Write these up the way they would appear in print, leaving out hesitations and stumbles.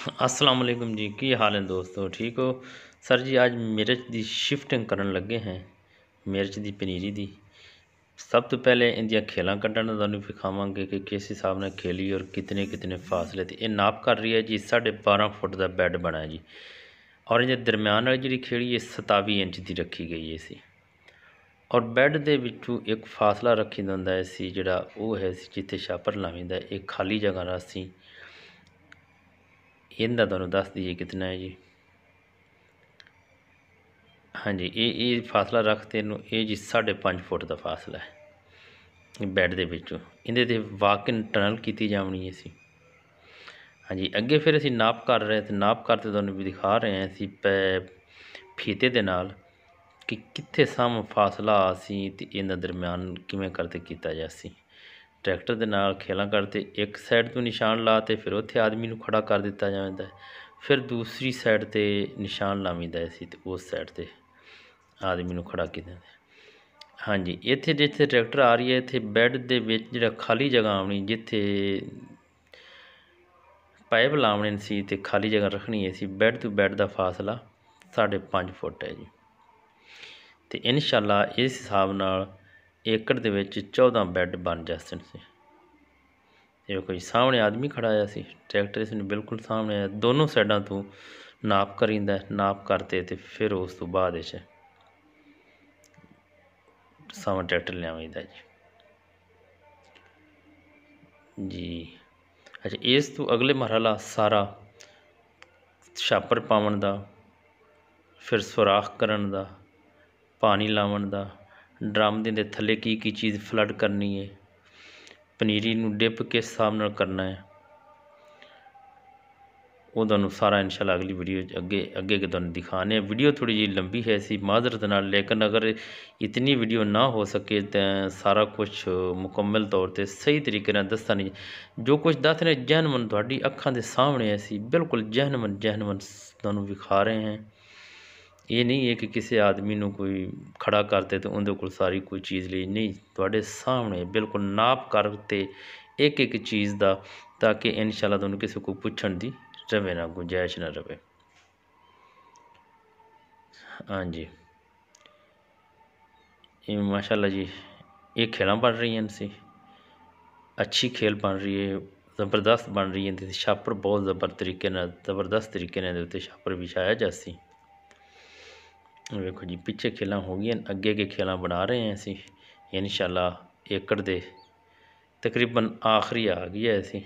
अस्सलाम वालेकुम जी, की हाल है दोस्तों, ठीक हो? सर जी आज मिर्च ਦੀ ਸ਼ਿਫਟਿੰਗ ਕਰਨ ਲੱਗੇ ਹਾਂ। ਮਿਰਚ ਦੀ ਪਨੀਰੀ ਦੀ ਸਭ ਤੋਂ ਪਹਿਲੇ ਇਹਦੀਆਂ ਖੇਲਾਂ ਕੱਢਣ ਦਾ ਤੁਹਾਨੂੰ ਵਿਖਾਵਾਂਗੇ ਕਿ ਕਿਸ ਹਿਸਾਬ ਨਾਲ ਖੇਲੀ ਔਰ ਕਿਤਨੇ ਫਾਸਲੇ ਤੇ ਇਹ ਨਾਪ ਕਰ ਰਹੀ ਹੈ ਜੀ। 12.5 ਫੁੱਟ ਦਾ ਬੈੱਡ ਬਣਾ ਜੀ ਔਰ ਇਹਦੇ ਦਰਮਿਆਨ ਵਾਲੀ ਜਿਹੜੀ ਖੇੜੀ ਹੈ 27 ਇੰਚ ਦੀ ਰੱਖੀ ਗਈ ਹੈ ਸੀ ਔਰ ਬੈੱਡ ਦੇ ਵਿੱਚੋਂ ਇੱਕ ਫਾਸਲਾ ਰੱਖੀ ਹੁੰਦਾ ਸੀ ਜਿਹੜਾ ਉਹ ਹੈ ਜਿੱਥੇ ਛਾਪਰ ਲਾਵੀਂਦਾ। ਇਹ ਖਾਲੀ ਜਗ੍ਹਾ ਦਾ ਸੀ, ਇਹਦਾ ਤੁਹਾਨੂੰ ਦੱਸ ਦਈਏ ਕਿਤਨਾ है जी। हाँ जी, ये फासला रखते ये जी 5.5 फुट का फासला है बैड के विचों। इहदे ते वाक इन टनल की जानी है सी। हाँ जी, अगे फिर असी नाप कर रहे थे, नाप करते तुहानूं भी दिखा रहे हैं असी फीते दे नाल कि कित्थे साम फासला आ सी ते इहदा दरम्यान किवें करते कीता जा सी। ट्रैक्टर के नाल खेलां करते एक साइड तो निशान ला तो फिर उत्थे आदमी नूं खड़ा कर दिता जाता है, फिर दूसरी साइड ते निशान लावीदा सी ते उस साइड ते आदमी नूं खड़ा कीता। हाँ जी, इत्थे जिथे ट्रैक्टर आ रही है इत्थे बैड दे विच जिहड़ा खाली जगह आनी जिथे पाइप लावने सी ते खाली जगह रखनी है सी। बैड टू बैड का फासला 5.5 फुट है जी। तो इंशाअल्लाह इस हिसाब नाल एकड़ दे विच 14 बैड बन जाते से। देखो जी सामने आदमी खड़ा आया सी, ट्रैक्टर इसने बिल्कुल सामने आया, दोनों साइडों तो नाप करींदा, नाप करते तो फिर उस तो बाद सामने ट्रैक्टर लियावीदा जी। अच्छा, इस तो अगले मरहला सारा छापर पावन का, फिर सुराख करन दा, पानी लावन दा, ड्रम दे थले की चीज़ फ्लड करनी है, पनीरी नूं डिप किस हिसाब नाल करना है वो तुहानूं सारा इंशाल्लाह अगली वीडियो अगे तुहानूं दिखाने। वीडियो थोड़ी जी लंबी है सी माजरत नाल, लेकिन अगर इतनी वीडियो ना हो सके तो सारा कुछ मुकम्मल तौर पर सही तरीके नाल दसदा नहीं। जो कुछ दस रहे जहनमन तुहाडी अखां दे सामने असी बिल्कुल जहनमन तुहानूं विखा रहे हैं। ये नहीं है कि किसी आदमी नूं कोई खड़ा करते तो उहदे कोल सारी कोई चीज़ ली, नहीं, तुहाडे सामने बिल्कुल नाप करते एक चीज़ का, ताकि इंशाल्लाह तुहानूं किसी को पुछण दी रवे ना, गुंजाइश ना रवे। हाँ जी, ये माशाल्लाह जी ये खेलां बन रही हैं सी, अच्छी खेल बन रही है, ज़बरदस्त बन रही है। छापर बहुत ज़बरदस्त तरीके ने उत्ते छापर बिछाया जासी। देखो जी पिछे खेलां हो गई, अगे खेलां बना रहे हैं असी इंशाल्लाह। एकड़ दे तकरीबन आखिरी आ गई है असी,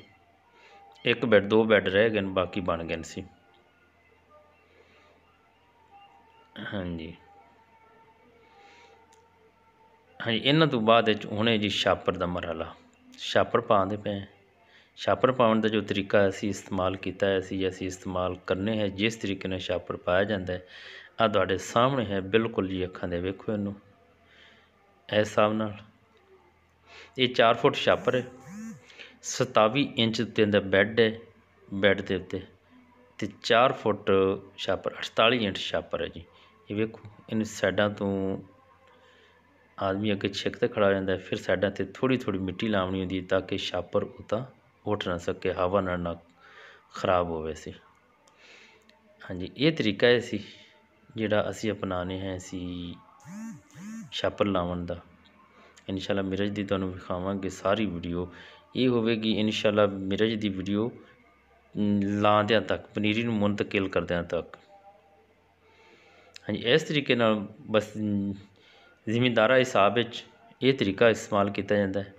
एक बैड 2 बैड रह गए, बाकी बन गए सी। हाँ जी, हाँ जी, इन्हां तो बाद हुणे जी छापर का मरहला, छापर पाते पे। छापर पाने का जो तरीका असी इस्तेमाल किया है, असी इस्तेमाल करने हैं जिस तरीके ने छापर पाया जाता है। आ तुहाडे सामने है बिल्कुल जी, अखां दे वेखो इनू इस हिसाब नाल। ये 4 फुट छापर है, 27 इंच उत्ते दा बैड है, बैड के उत्ते ते 4 फुट छापर 48 इंच छापर है जी। ये वेखो इन साइडा तो आदमी अगे छिक ते खड़ा हो जाता है, फिर साइडा ते थोड़ी मिट्टी लावनी होंदी ताकि छापर उता उठ ना सके, हवा ना खराब हो वैसे। हाँ जी, ये तरीका है सी जिहड़ा असी अपनाने हैं सी छापर लावन दा। इंशाल्लाह मिरज दी तुहानूं विखावांगे सारी वीडियो, ये होवेगी इंशाल्लाह मिरज दी वीडियो लांदियां तक, पनीरी नूं मुंतकिल करदियां तक। हाँ जी, इस तरीके नाल बस जिमींदारा हिसाब ये तरीका इस्तेमाल किया जाता है।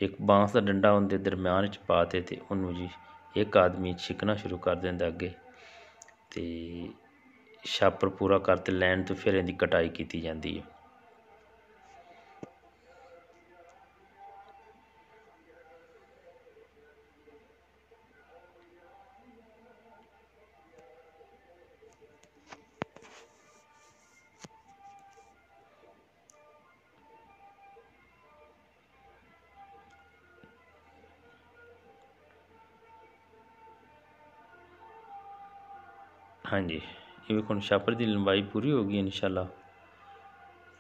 एक बांस का डंडा उनके दरम्यान च पा ते उन्होंने जी एक आदमी छिकना शुरू कर देंदा अगे, तो छापर पूरा करते लैन तो फिर इहदी कटाई की जाती है। हाँ जी, ये हुण छापर की लंबाई पूरी होगी इंशाल्लाह।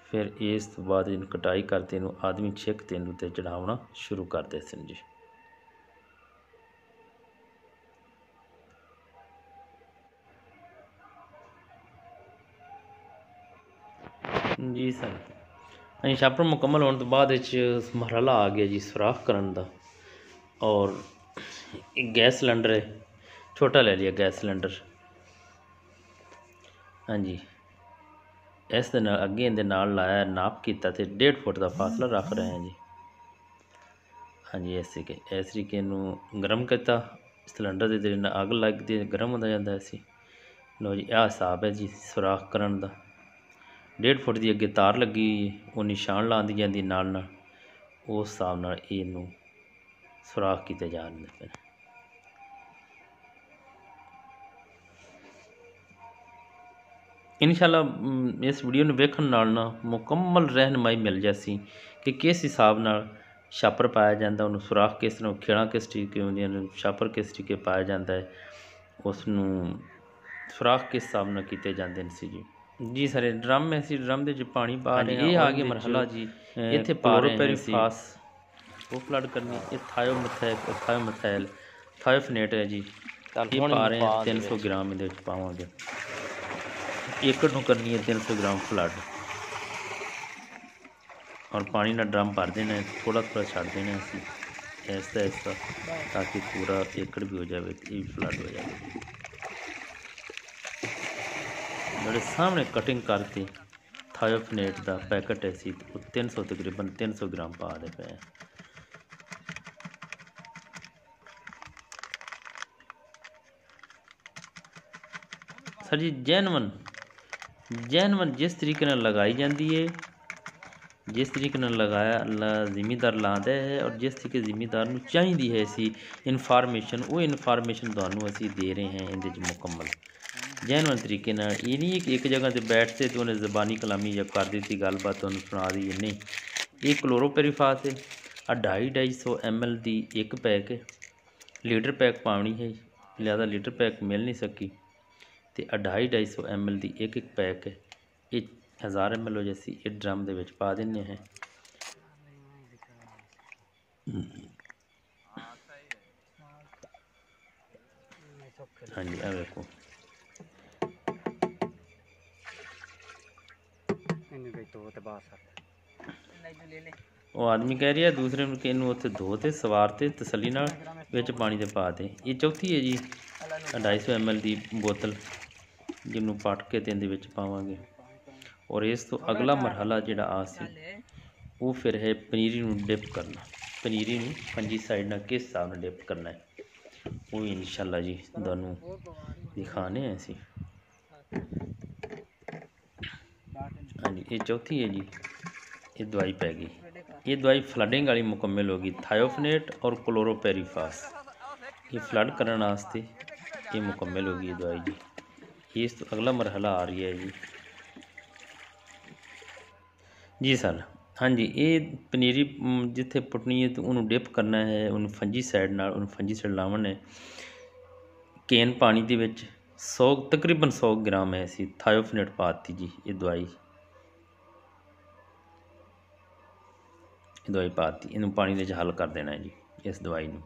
फिर इस तो बाद इन कटाई करते इनू आदमी छिक ते इनू ते चढ़ावना शुरू कर देते हैं जी। ਜੀ ਸਰ, ਅਸੀਂ ਛਾਪਰ ਮੁਕੰਮਲ ਹੋਣ ਤੋਂ ਬਾਅਦ ਵਿੱਚ ਮਰਹਲਾ ਆ ਗਿਆ ਜੀ ਸੁਰਾਖ ਕਰਨ ਦਾ। ਔਰ ਇੱਕ ਗੈਸ ਸਿਲੰਡਰ ਹੈ, ਛੋਟਾ ਲੈ ਲਿਆ ਗੈਸ ਸਿਲੰਡਰ। ਹਾਂਜੀ, ਇਸ ਦੇ ਨਾਲ ਅੱਗੇ ਇਹਦੇ ਨਾਲ ਲਾਇਆ, ਨਾਪ ਕੀਤਾ ਤੇ 1.5 ਫੁੱਟ ਦਾ ਫਾਸਲਾ ਰੱਖ ਰਹੇ ਹਾਂ ਜੀ। ਹਾਂਜੀ, ਇਸ ਤਰੀਕੇ ਨੂੰ ਗਰਮ ਕੀਤਾ ਸਿਲੰਡਰ ਦੇ ਦੇਰ ਨਾਲ, ਅੱਗ ਲੱਗਦੀ ਗਰਮ ਹੁੰਦਾ ਜਾਂਦਾ ਸੀ। ਲਓ ਜੀ, ਆਹ ਹਿਸਾਬ ਹੈ ਜੀ ਸੁਰਾਖ ਕਰਨ ਦਾ। 1.5 ਫੁੱਟ ਦੀ ਅੱਗੇ ਤਾਰ ਲੱਗੀ, ਉਹ ਨਿਸ਼ਾਨ ਲਾਉਂਦੀ ਜਾਂਦੀ ਨਾਲ ਨਾਲ, ਉਸ ਹਿਸਾਬ ਨਾਲ ਇਹਨੂੰ ਸੁਰਾਖ ਕੀਤੇ ਜਾ ਰਹੇ ਨੇ। ਇਨਸ਼ਾਅੱਲਾ ਇਸ ਵੀਡੀਓ ਨੂੰ ਵੇਖਣ ਨਾਲ ਨਾ ਮੁਕੰਮਲ ਰਹਿਨਮਾਈ ਮਿਲ ਜਾਸੀ ਕਿ ਕਿਸ ਹਿਸਾਬ ਨਾਲ ਛਾਪਰ ਪਾਇਆ ਜਾਂਦਾ, ਉਹਨੂੰ ਸੁਰਾਖ ਕਿਸ ਤਰ੍ਹਾਂ, ਖੇੜਾਂ ਕਿਸ ਤਰੀਕੇ ਹੁੰਦੀਆਂ ਨੇ, ਛਾਪਰ ਕਿਸ ਤਰੀਕੇ ਪਾਇਆ ਜਾਂਦਾ ਹੈ, ਉਸ ਨੂੰ ਸੁਰਾਖ ਕਿਸ ਹਿਸਾਬ ਨਾਲ ਕੀਤੇ ਜਾਂਦੇ ਨੇ ਸੀ ਜੀ। ਜੀ ਸਰ, ਇਹ ਡਰਮ ਹੈ, ਅਸੀਂ ਡਰਮ ਦੇ ਵਿੱਚ ਪਾਣੀ ਪਾ ਰਹੇ ਹਾਂ। ਇਹ ਆ ਗਿਆ ਮਰਹਲਾ ਜੀ, ਇੱਥੇ ਪਾ ਰਹੇ ਹਾਂ ਅਸੀਂ ਉਹ ਫਲੱਡ ਕਰਨੀ। ਇਹ ਥਾਇਓਫਨੇਟ ਹੈ ਜੀ, ਇਹ ਪਾ ਰਹੇ ਹਾਂ 300 ਗ੍ਰਾਮ ਇਹਦੇ ਵਿੱਚ ਪਾਵਾਂਗੇ। ਏਕੜ ਨੂੰ ਕਰਨੀ ਹੈ 300 ਗ੍ਰਾਮ ਫਲੱਡ। ਔਰ ਪਾਣੀ ਨਾਲ ਡਰਮ ਭਰ ਦੇਣਾ, ਥੋੜ੍ਹਾ ਥੋੜ੍ਹਾ ਛੱਡ ਦੇਣਾ ਅਸੀਂ ਐਸਾ ਐਸਾ, ਤਾਂ ਕਿ ਪੂਰਾ ਏਕੜ ਵੀ ਹੋ ਜਾਵੇ, ਇਹ ਫਲੱਡ ਹੋ ਜਾਵੇ। ਜਿਹੜੇ ਸਾਹਮਣੇ ਕਟਿੰਗ ਕਰਕੇ ਥਾਇਓਫਨੇਟ ਦਾ ਪੈਕਟ ਹੈ ਸੀ, ਉਹ 300 ਤਕਰੀਬਨ 300 ਗ੍ਰਾਮ ਪਾ ਦੇ ਪਏ। ਸਰ ਜੀ, ਜੈਨੂਅਨ ਜਿਸ ਤਰੀਕੇ ਨਾਲ ਲਗਾਈ ਜਾਂਦੀ ਹੈ, ਜਿਸ ਤਰੀਕੇ ਨਾਲ ਲਗਾਇਆ ਜ਼ਿਮੀਦਾਰ ਲਾਉਂਦਾ ਹੈ, ਔਰ ਜਿਸ ਤਰੀਕੇ ਜ਼ਿਮੀਦਾਰ ਨੂੰ ਚਾਹੀਦੀ ਹੈ ਸੀ ਇਨਫਾਰਮੇਸ਼ਨ, ਉਹ ਇਨਫਾਰਮੇਸ਼ਨ ਤੁਹਾਨੂੰ ਅਸੀਂ ਦੇ ਰਹੇ ਹਾਂ ਇਹਦੇ 'ਚ ਮੁਕੰਮਲ ਜੈਨੂਅਨ ਤਰੀਕੇ ਨਾਲ। ਇਹ ਨਹੀਂ ਕਿ ਇੱਕ ਜਗ੍ਹਾ 'ਤੇ ਬੈਠਦੇ ਤੇ ਉਹਨੇ ਜ਼ਬਾਨੀ ਕਲਾਮੀ ਜਾਂ ਕਰ ਦਿੱਤੀ ਗੱਲਬਾਤ, ਤੁਹਾਨੂੰ ਸੁਣਾ ਦੀ, ਨਹੀਂ। ਇਹ ਕਲੋਰੋਪੈਰੀਫਾਸ ਹੈ, 250 ml ਦੀ ਇੱਕ ਪੈਕ ਹੈ, ਲੀਟਰ ਪੈਕ ਪਾਉਣੀ ਹੈ, ਲਿਆਦਾ ਲੀਟਰ ਪੈਕ ਮਿਲ ਨਹੀਂ ਸਕੀ, ਤੇ 250 ml ਦੀ ਇੱਕ ਪੈਕ ਹੈ। ਇਹ 1000 ml ਹੋ ਅਸੀਂ ਇਹ ਡਰਮ ਦੇ ਵਿੱਚ ਪਾ ਦਿੰਦੇ ਹਾਂ। ਹਾਂਜੀ, ਇਹ ਵੇਖੋ, ਉਹ ਆਦਮੀ ਕਹਿ ਰਿਹਾ ਦੂਸਰੇ ਨੂੰ ਕਿ ਇਹਨੂੰ ਉੱਥੇ ਧੋ ਤੇ ਸਵਾਰ ਤੇ ਤਸੱਲੀ ਨਾਲ ਵਿੱਚ ਪਾਣੀ ਦੇ ਪਾ ਦੇ। ਇਹ ਚੌਥੀ ਹੈ ਜੀ 250 ml ਦੀ ਬੋਤਲ, ਜਿਹਨੂੰ ਪੱਟ ਕੇ ਤੇ ਇਹਦੇ ਵਿੱਚ ਪਾਵਾਂਗੇ। ਔਰ ਇਸ ਤੋਂ ਅਗਲਾ ਮਰਹਲਾ ਜਿਹੜਾ ਆ ਸੀ, ਉਹ ਫਿਰ ਹੈ ਪਨੀਰੀ ਨੂੰ ਡਿਪ ਕਰਨਾ। ਪਨੀਰੀ ਨੂੰ ਫੰਜੀਸਾਈਡ ਨਾਲ ਕਿਸ ਹਿਸਾਬ ਨਾਲ ਡਿਪ ਕਰਨਾ ਹੈ, ਉਹ ਵੀ ਇਨਸ਼ਾਅੱਲਾ ਜੀ ਤੁਹਾਨੂੰ ਦਿਖਾਣੇ ਹੈ ਅਸੀਂ। ਹਾਂਜੀ, ਇਹ ਚੌਥੀ ਹੈ ਜੀ, ਇਹ ਦਵਾਈ ਪੈ ਗਈ। ਇਹ ਦਵਾਈ ਫਲੱਡਿੰਗ ਵਾਲੀ ਮੁਕੰਮਲ ਹੋ ਗਈ, ਥਾਇਓਫਨੇਟ ਔਰ ਕਲੋਰੋਪੈਰੀਫਾਸ, ਇਹ ਫਲੱਡ ਕਰਨ ਵਾਸਤੇ ਇਹ ਮੁਕੰਮਲ ਹੋ ਗਈ ਦਵਾਈ ਜੀ। ਇਸ ਤੋਂ ਅਗਲਾ ਮਰਹਲਾ ਆ ਰਹੀ ਹੈ ਜੀ ਸਰ। ਹਾਂਜੀ, ਇਹ ਪਨੀਰੀ ਜਿੱਥੇ ਪੁੱਟਣੀ ਹੈ ਤਾਂ ਉਹਨੂੰ ਡਿਪ ਕਰਨਾ ਹੈ, ਉਹਨੂੰ ਫੰਜੀਸਾਈਡ ਨਾਲ, ਉਹਨੂੰ ਫੰਜੀਸਾਈਡ ਲਾਉਣ ਹੈ। ਕੇਨ ਪਾਣੀ ਦੇ ਵਿੱਚ ਤਕਰੀਬਨ 100 ਗ੍ਰਾਮ ਹੈ ਅਸੀਂ ਥਾਇਓਫਨੇਟ ਪਾ ਦਿੱਤੀ ਜੀ। ਇਹ ਦਵਾਈ ਪਾ ਦਿੱਤੀ, ਇਹਨੂੰ ਪਾਣੀ ਦੇ ਵਿੱਚ ਹੱਲ ਕਰ ਦੇਣਾ ਹੈ ਜੀ ਇਸ ਦਵਾਈ ਨੂੰ।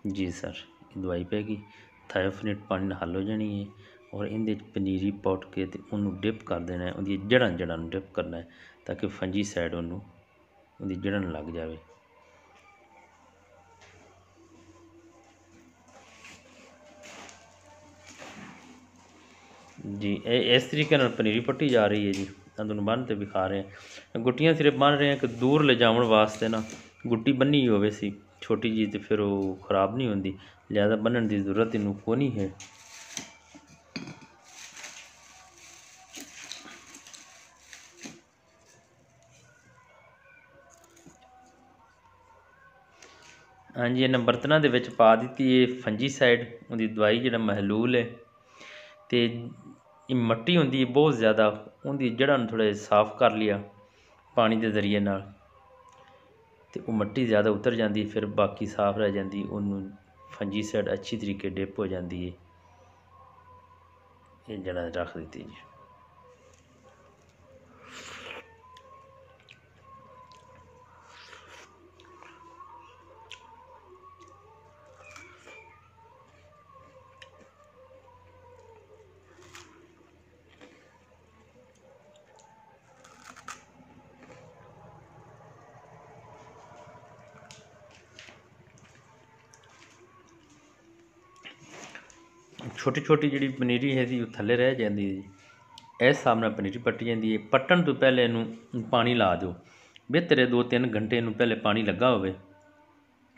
ਜੀ ਸਰ, ਇਹ ਦਵਾਈ ਪੈ ਗਈ, ਥਾਇਓਫਨੇਟ ਪਾਣੀ ਨਾਲ ਹੱਲ ਹੋ ਜਾਣੀ ਹੈ। ਔਰ ਇਹਦੇ 'ਚ ਪਨੀਰੀ ਪੁੱਟ ਕੇ ਤੇ ਉਹਨੂੰ ਡਿਪ ਕਰ ਦੇਣਾ ਹੈ, ਉਹਦੀਆਂ ਜੜ੍ਹਾਂ ਨੂੰ ਡਿਪ ਕਰਨਾ ਹੈ, ਤਾਂ ਕਿ ਫੰਜੀਸਾਈਡ ਉਹਦੀ ਜੜ੍ਹਾਂ ਨੂੰ ਲੱਗ ਜਾਵੇ। ਜੀ, ਇਹ ਇਸ ਤਰੀਕੇ ਨਾਲ ਪਨੀਰੀ ਪੱਟੀ ਜਾ ਰਹੀ ਹੈ ਜੀ। ਤੁਹਾਨੂੰ ਬੰਨ੍ਹ ਤੇ ਵਿਖਾ ਰਹੇ ਹਾਂ, ਗੁੱਟੀਆਂ ਸਿਰਫ ਬੰਨ੍ਹ ਰਹੇ ਹਾਂ ਕਿ ਦੂਰ ਲਿਜਾਉਣ ਵਾਸਤੇ ਨਾ ਗੁੱਟੀ ਬੰਨੀ ਹੋਵੇ ਸੀ ਛੋਟੀ ਜਿਹੀ, ਤੇ ਫਿਰ ਉਹ ਖ਼ਰਾਬ ਨਹੀਂ ਹੁੰਦੀ, ਜ਼ਿਆਦਾ ਬੰਨ੍ਹਣ ਦੀ ਜ਼ਰੂਰਤ ਇਹਨੂੰ ਕੋਈ ਨਹੀਂ ਹੈ। ਹਾਂਜੀ, ਇਹਨਾਂ ਬਰਤਨਾਂ ਦੇ ਵਿੱਚ ਪਾ ਦਿੱਤੀ ਇਹ ਫੰਜੀਸਾਈਡ, ਉਹਦੀ ਦਵਾਈ ਜਿਹੜਾ ਮਹਲੂਲ ਹੈ। ਤੇ ਇਹ ਮਿੱਟੀ ਹੁੰਦੀ ਹੈ ਬਹੁਤ ਜ਼ਿਆਦਾ, ਉਹਦੀ ਜੜ੍ਹਾਂ ਨੂੰ ਥੋੜ੍ਹਾ ਜਿਹਾ ਸਾਫ਼ ਕਰ ਲਿਆ ਪਾਣੀ ਦੇ ਜ਼ਰੀਏ ਨਾਲ, ਤੇ ਉਹ ਮਿੱਟੀ ਜ਼ਿਆਦਾ ਉਤਰ ਜਾਂਦੀ, ਫਿਰ ਬਾਕੀ ਸਾਫ਼ ਰਹਿ ਜਾਂਦੀ, ਉਹਨੂੰ ਫੰਜੀਸਾਈਡ ਅੱਛੀ ਤਰੀਕੇ ਡਿਪ ਹੋ ਜਾਂਦੀ ਹੈ। ਇਹ ਜੜ੍ਹਾਂ ਰੱਖ ਦਿੱਤੀ ਜੀ। ਛੋਟੀ ਛੋਟੀ ਜਿਹੜੀ ਪਨੀਰੀ ਹੈ ਜੀ ਉਹ ਥੱਲੇ ਰਹਿ ਜਾਂਦੀ ਹੈ ਜੀ। ਇਸ ਹਿਸਾਬ ਨਾਲ ਪਨੀਰੀ ਪੱਟੀ ਜਾਂਦੀ ਹੈ। ਪੱਟਣ ਤੋਂ ਪਹਿਲੇ ਇਹਨੂੰ ਪਾਣੀ ਲਾ ਦਿਓ, ਬਿਹਤਰ ਹੈ 2-3 ਘੰਟੇ ਇਹਨੂੰ ਪਹਿਲੇ ਪਾਣੀ ਲੱਗਾ ਹੋਵੇ,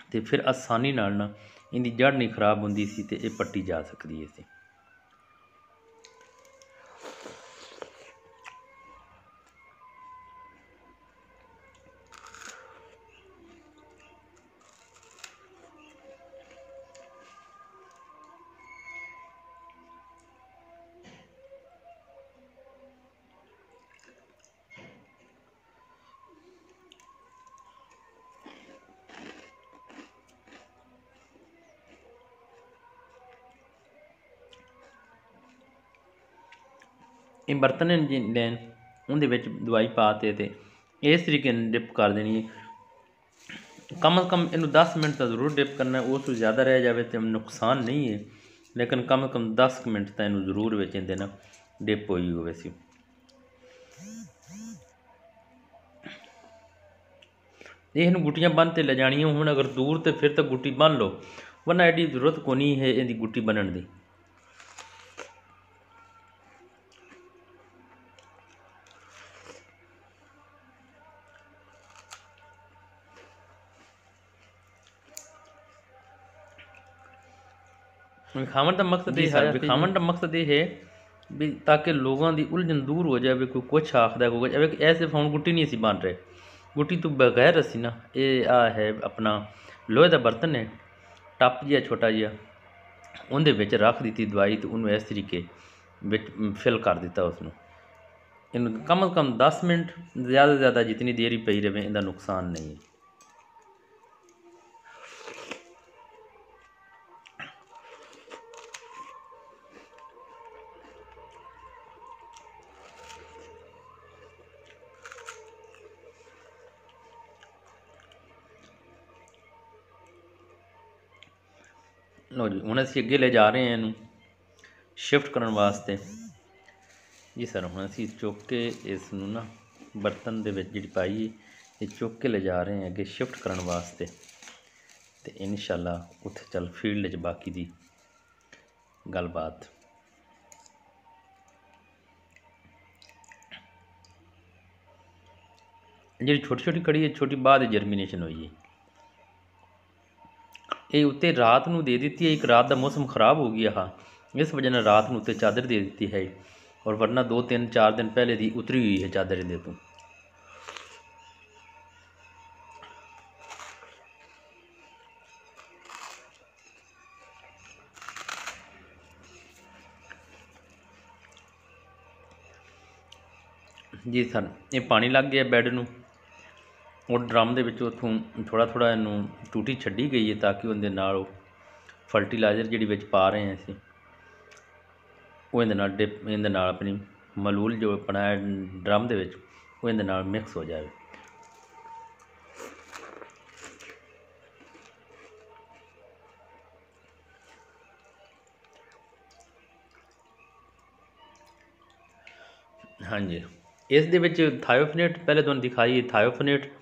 ਅਤੇ ਫਿਰ ਆਸਾਨੀ ਨਾਲ ਨਾ ਇਹਦੀ ਜੜ੍ਹ ਨਹੀਂ ਖਰਾਬ ਹੁੰਦੀ ਸੀ ਅਤੇ ਇਹ ਪੱਟੀ ਜਾ ਸਕਦੀ ਹੈ ਸੀ। ਇਹ ਬਰਤਨ ਲੈਣ, ਉਹਦੇ ਵਿੱਚ ਦਵਾਈ ਪਾ ਕੇ ਅਤੇ ਇਸ ਤਰੀਕੇ ਨਾਲ ਡਿਪ ਕਰ ਦੇਣੀ ਹੈ। ਕਮ ਅਜ਼ ਕਮ ਇਹਨੂੰ 10 ਮਿੰਟ ਤਾਂ ਜ਼ਰੂਰ ਡਿਪ ਕਰਨਾ, ਉਸ ਤੋਂ ਜ਼ਿਆਦਾ ਰਹਿ ਜਾਵੇ ਤਾਂ ਨੁਕਸਾਨ ਨਹੀਂ ਹੈ, ਲੇਕਿਨ ਕਮ ਅਜ਼ ਕਮ 10 ਮਿੰਟ ਤਾਂ ਇਹਨੂੰ ਜ਼ਰੂਰ ਵਿੱਚ ਇਹਦੇ ਨਾਲ ਡਿਪ ਹੋਈ ਹੋਵੇ ਸੀ। ਇਹਨੂੰ ਗੁੱਟੀਆਂ ਬੰਨ੍ਹ ਤੇ ਲੈ ਜਾਣੀਆਂ ਹੁਣ, ਅਗਰ ਦੂਰ ਤੇ ਫਿਰ ਤਾਂ ਗੁੱਟੀ ਬੰਨ੍ਹ ਲਓ, ਵਰਨਾ ਐਡੀ ਜ਼ਰੂਰਤ ਕੋਈ ਨਹੀਂ ਹੈ ਇਹਦੀ ਗੁੱਟੀ ਬੰਨ੍ਹਣ ਦੀ। ਵਿਖਾਉਣ ਦਾ ਮਕਸਦ ਇਹ ਹੈ ਵੀ ਤਾਂ ਕਿ ਲੋਕਾਂ ਦੀ ਉਲਝਣ ਦੂਰ ਹੋ ਜਾਵੇ। ਕੋਈ ਕੁਛ ਆਖਦਾ, ਕੋਈ ਕੁਛ ਐਵੇਂ ਐਸੇ ਫੋਨ ਗੁੱਟੀ ਨਹੀਂ ਅਸੀਂ ਬਣ ਰਹੇ, ਗੁੱਟੀ ਤੋਂ ਬਗੈਰ ਅਸੀਂ ਨਾ, ਇਹ ਆ ਹੈ ਆਪਣਾ ਲੋਹੇ ਦਾ ਬਰਤਨ ਹੈ, ਟੱਪ ਜਿਹਾ ਛੋਟਾ ਜਿਹਾ, ਉਹਦੇ ਵਿੱਚ ਰੱਖ ਦਿੱਤੀ ਦਵਾਈ ਅਤੇ ਉਹਨੂੰ ਇਸ ਤਰੀਕੇ ਵਿੱਚ ਫਿਲ ਕਰ ਦਿੱਤਾ ਉਸਨੂੰ। ਇਹਨੂੰ ਕਮ ਅਜ਼ ਕਮ 10 ਮਿੰਟ, ਜ਼ਿਆਦਾ ਤੋਂ ਜ਼ਿਆਦਾ ਜਿਤਨੀ ਦੇਰ ਹੀ ਪਈ ਰਹੇ ਇਹਦਾ ਨੁਕਸਾਨ ਨਹੀਂ ਹੈ। ਲਓ ਜੀ, ਹੁਣ ਅਸੀਂ ਅੱਗੇ ਲੈ ਜਾ ਰਹੇ ਹਾਂ ਇਹਨੂੰ ਸ਼ਿਫਟ ਕਰਨ ਵਾਸਤੇ। ਜੀ ਸਰ, ਹੁਣ ਅਸੀਂ ਚੁੱਕ ਕੇ ਇਸ ਨੂੰ ਨਾ ਬਰਤਨ ਦੇ ਵਿੱਚ ਜਿਹੜੀ ਪਾਈ ਇਹ ਚੁੱਕ ਕੇ ਲੈ ਜਾ ਰਹੇ ਹਾਂ ਅੱਗੇ ਸ਼ਿਫਟ ਕਰਨ ਵਾਸਤੇ, ਅਤੇ ਇਨਸ਼ਾਅੱਲਾ ਉੱਥੇ ਚੱਲ ਫੀਲਡ 'ਚ ਬਾਕੀ ਦੀ ਗੱਲਬਾਤ। ਜਿਹੜੀ ਛੋਟੀ ਛੋਟੀ ਕੜੀ ਹੈ, ਛੋਟੀ ਬਾਅਦ ਜਰਮੀਨੇਸ਼ਨ ਹੋਈ ਹੈ। ਇਹ ਉੱਤੇ ਰਾਤ ਨੂੰ ਦੇ ਦਿੱਤੀ ਹੈ, ਇੱਕ ਰਾਤ ਦਾ ਮੌਸਮ ਖ਼ਰਾਬ ਹੋ ਗਿਆ ਹਾਂ, ਇਸ ਵਜ੍ਹਾ ਨਾਲ ਰਾਤ ਨੂੰ ਉੱਤੇ ਚਾਦਰ ਦੇ ਦਿੱਤੀ ਹੈ, ਔਰ ਵਰਨਾ 2-3-4 ਦਿਨ ਪਹਿਲੇ ਦੀ ਉਤਰੀ ਹੋਈ ਹੈ ਚਾਦਰ ਇਹਦੇ ਤੋਂ। ਜੀ ਸਰ, ਇਹ ਪਾਣੀ ਲੱਗ ਗਿਆ ਬੈੱਡ ਨੂੰ, ਉਹ ਡਰਮ ਦੇ ਵਿੱਚ ਉੱਥੋਂ ਥੋੜ੍ਹਾ ਥੋੜ੍ਹਾ ਇਹਨੂੰ ਟੂਟੀ ਛੱਡੀ ਗਈ ਹੈ ਤਾਂ ਕਿ ਉਹਦੇ ਨਾਲ ਉਹ ਫਰਟੀਲਾਈਜ਼ਰ ਜਿਹੜੀ ਵਿੱਚ ਪਾ ਰਹੇ ਹਾਂ ਅਸੀਂ, ਉਹ ਇਹਦੇ ਨਾਲ ਆਪਣੀ ਮਲੂਲ ਜੋ ਬਣਾਇਆ ਡਰਮ ਦੇ ਵਿੱਚ ਉਹ ਇਹਦੇ ਨਾਲ ਮਿਕਸ ਹੋ ਜਾਵੇ। ਹਾਂਜੀ, ਇਸ ਦੇ ਵਿੱਚ ਥਾਇਓਫਨੇਟ ਪਹਿਲੇ ਤੁਹਾਨੂੰ ਦਿਖਾਈ, ਥਾਇਓਫਨੇਟ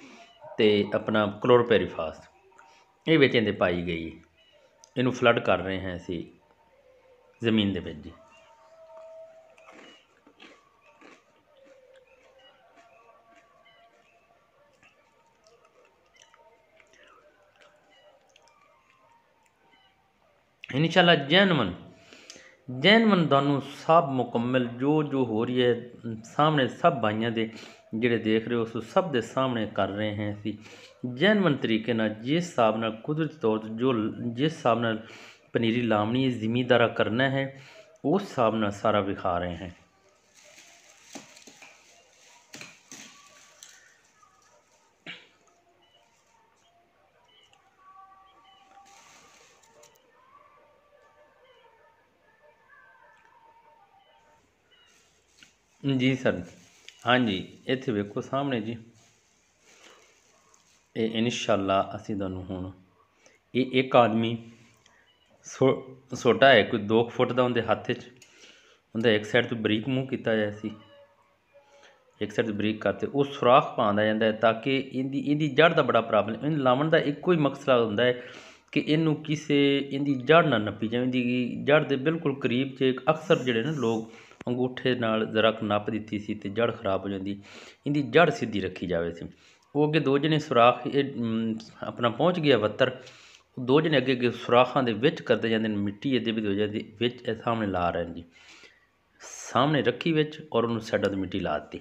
ਅਤੇ ਆਪਣਾ ਕਲੋਰੋਪੈਰੀਫਾਸ ਇਹ ਵਿੱਚ ਇਹਦੇ ਪਾਈ ਗਈ। ਇਹਨੂੰ ਫਲੱਡ ਕਰ ਰਹੇ ਹਾਂ ਅਸੀਂ ਜ਼ਮੀਨ ਦੇ ਵਿੱਚ ਜੀ। ਇਨਸ਼ਾਅੱਲਾ ਜੈਨੂਅਨ ਤੁਹਾਨੂੰ ਸਭ ਮੁਕੰਮਲ ਜੋ ਹੋ ਰਹੀ ਹੈ ਸਾਹਮਣੇ, ਸਭ ਭਾਈਆਂ ਦੇ ਜਿਹੜੇ ਦੇਖ ਰਹੇ ਹੋ ਉਸ ਸਭ ਦੇ ਸਾਹਮਣੇ ਕਰ ਰਹੇ ਹਾਂ ਅਸੀਂ ਜੈਨੂਅਨ ਤਰੀਕੇ ਨਾਲ, ਜਿਸ ਹਿਸਾਬ ਨਾਲ ਕੁਦਰਤੀ ਤੌਰ 'ਤੇ ਜਿਸ ਹਿਸਾਬ ਨਾਲ ਪਨੀਰੀ ਲਾਉਣੀ ਹੈ, ਜ਼ਿਮੀਦਾਰਾ ਕਰਨਾ ਹੈ, ਉਸ ਹਿਸਾਬ ਨਾਲ ਸਾਰਾ ਵਿਖਾ ਰਹੇ हैं। जी सर, हाँ जी, इत्थे वेखो सामने जी, ये इंशाअल्लाह असीं तुहानूं हुण ये एक आदमी छोटा है, कोई 2 फुट का उहदे हत्थ च, उहदा एक साइड तो बरीक मूँह किया जाए सी, एक साइड तो बरीक करते वो सुराख पाँदा जांदा है ताकि इहदी जड़ का बड़ा प्रॉब्लम, इन लावन का इक्को ही मकसद हुंदा है ਕਿ ਇਹਨੂੰ ਕਿਸੇ ਇਹਦੀ ਜੜ ਨਾ ਨੱਪੀ ਜਾਵੇ। ਇਹਦੀ ਜੜ ਦੇ ਬਿਲਕੁਲ ਕਰੀਬ 'ਚ ਅਕਸਰ ਜਿਹੜੇ ਨੇ ਲੋਕ ਅੰਗੂਠੇ ਨਾਲ ਜ਼ਰਾ ਕੁ ਨੱਪ ਦਿੱਤੀ ਸੀ ਅਤੇ ਜੜ ਖਰਾਬ ਹੋ ਜਾਂਦੀ। ਇਹਦੀ ਜੜ ਸਿੱਧੀ ਰੱਖੀ ਜਾਵੇ ਸੀ। ਉਹ ਅੱਗੇ ਦੋ ਜਣੇ ਸੁਰਾਖ ਇਹ ਆਪਣਾ ਪਹੁੰਚ ਗਿਆ ਵੱਤਰ, ਦੋ ਜਣੇ ਅੱਗੇ ਅੱਗੇ ਸੁਰਾਖਾਂ ਦੇ ਵਿੱਚ ਕਰਦੇ ਜਾਂਦੇ ਨੇ, ਮਿੱਟੀ ਇਹਦੇ ਵੀ ਹੋ ਜਾਂਦੀ ਵਿੱਚ ਇਹ ਸਾਹਮਣੇ ਲਾ ਰਹੇ ਨੇ ਜੀ, ਸਾਹਮਣੇ ਰੱਖੀ ਵਿੱਚ ਔਰ ਉਹਨੂੰ ਸਾਈਡਾਂ ਤੋਂ ਮਿੱਟੀ ਲਾ ਦਿੱਤੀ।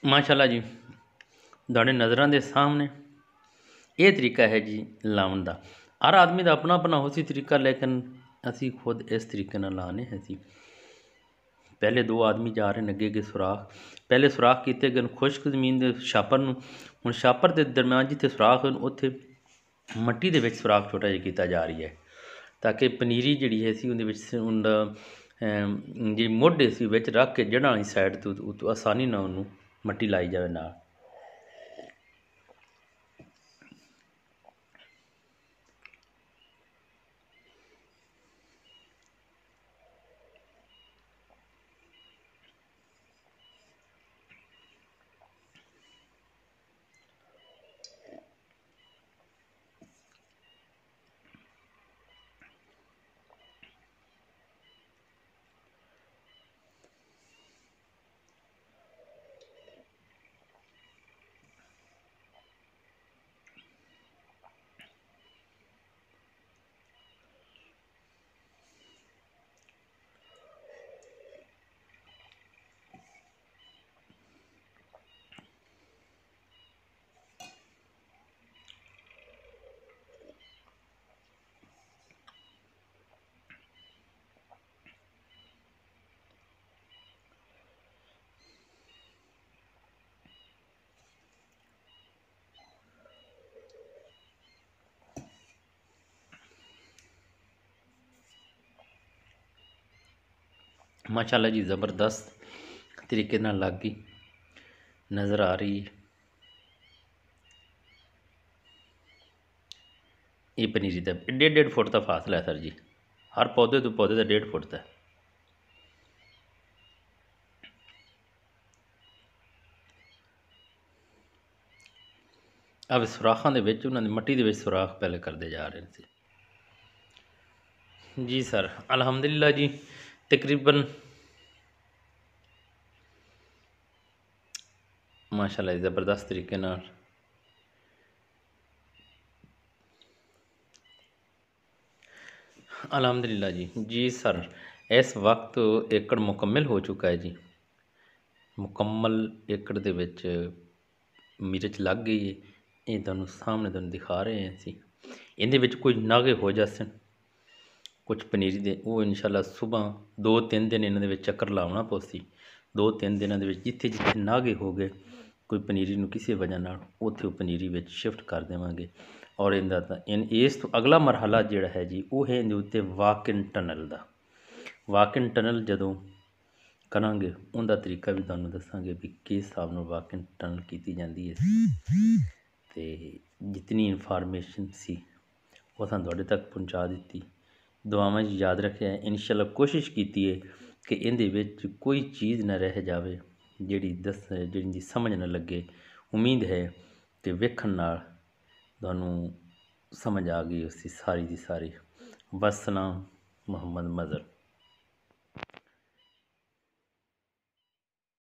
ਮਾਸ਼ਾਅੱਲਾ ਜੀ, ਤੁਹਾਡੇ ਨਜ਼ਰਾਂ ਦੇ ਸਾਹਮਣੇ ਇਹ ਤਰੀਕਾ ਹੈ ਜੀ ਲਾਉਣ ਦਾ। ਹਰ ਆਦਮੀ ਦਾ ਆਪਣਾ ਆਪਣਾ ਹੋ ਸੀ ਤਰੀਕਾ, ਲੇਕਿਨ ਅਸੀਂ ਖੁਦ ਇਸ ਤਰੀਕੇ ਨਾਲ ਲਾਣੇ ਹੈ ਸੀ। ਪਹਿਲੇ ਦੋ ਆਦਮੀ ਜਾ ਰਹੇ ਨੇ ਅੱਗੇ ਅੱਗੇ ਸੁਰਾਖ, ਪਹਿਲੇ ਸੁਰਾਖ ਕੀਤੇ ਗਏ ਖੁਸ਼ਕ ਜ਼ਮੀਨ ਦੇ ਛਾਪਰ ਨੂੰ, ਹੁਣ ਛਾਪਰ ਦੇ ਦਰਮਿਆਨ ਜਿੱਥੇ ਸੁਰਾਖ ਹਨ ਉੱਥੇ ਮਿੱਟੀ ਦੇ ਵਿੱਚ ਸੁਰਾਖ ਛੋਟਾ ਜਿਹਾ ਕੀਤਾ ਜਾ ਰਹੀ ਹੈ, ਤਾਂ ਕਿ ਪਨੀਰੀ ਜਿਹੜੀ ਹੈ ਸੀ ਉਹਦੇ ਵਿੱਚ ਉਹਦਾ ਜਿਹੜੀ ਮੋਢੇ ਸੀ ਵਿੱਚ ਰੱਖ ਕੇ ਜੜ੍ਹਾਂ ਵਾਲੀ ਸਾਈਡ ਤੋਂ ਆਸਾਨੀ ਨਾਲ ਉਹਨੂੰ ਮਿੱਟੀ ਲਾਈ ਜਾਵੇ ਨਾਲ। ਮਾਸ਼ਾਅੱਲਾ ਜੀ, ਜ਼ਬਰਦਸਤ ਤਰੀਕੇ ਨਾਲ ਲੱਗ ਗਈ, ਨਜ਼ਰ ਆ ਰਹੀ ਹੈ। ਇਹ ਪਨੀਰੀ ਦਾ 1.5 ਫੁੱਟ ਦਾ ਫਾਸਲਾ ਹੈ ਸਰ ਜੀ, ਹਰ ਪੌਦੇ ਤੋਂ ਪੌਦੇ ਦਾ 1.5 ਫੁੱਟ ਦਾ। अब सुराखां दे विच उन्हां दी मट्टी दे विच सुराख पहले करते जा रहे थे जी सर। अल्हम्दुलिल्लाह जी, तकरीबन माशाल्लाह ज़बरदस्त तरीके नाल अल्हम्दुलिल्लाह जी सर। इस वक्त एकड़ मुकम्मल हो चुका है जी, मुकम्मल एकड़ दे विच मिर्च लग गई है। ये तुहानूं सामने तुहानूं दिखा रहे हैं असीं। इहदे विच कुछ नागे हो जासन कुछ पनीरी दे, वो इंशाअल्लाह सुबह 2-3 दिन इन्हां दे विच चक्कर लाउणा पौसी। 2-3 दिनां दे विच जिथे जिथे नागे हो गए कोई पनीरी नूं किसी वजह नाल उत्थे वो पनीरी विच शिफ्ट कर देवांगे। और इहदा तां इस तो अगला मरहला जिहड़ा है जी वो है इहदे उत्ते वाक इन टनल दा। वाक इन टनल जदों करांगे उहदा तरीका भी तुहानूं दस्सांगे भी किस हिसाब नाल वाक इन टनल कीती जांदी है। ते जितनी इनफॉर्मेशन सी वो असां तुहाडे तक पहुँचा दित्ती। दुआवां च याद रखिया, इंशाअल्लाह कोशिश कीती है कि इहदे विच कोई चीज़ ना रह जावे जिहड़ी समझ ना लगे। उम्मीद है कि वेखण नाल तुहानूं समझ आ गई उसकी सारी दी सारी। वस्सलाम, मोहम्मद मज़हर।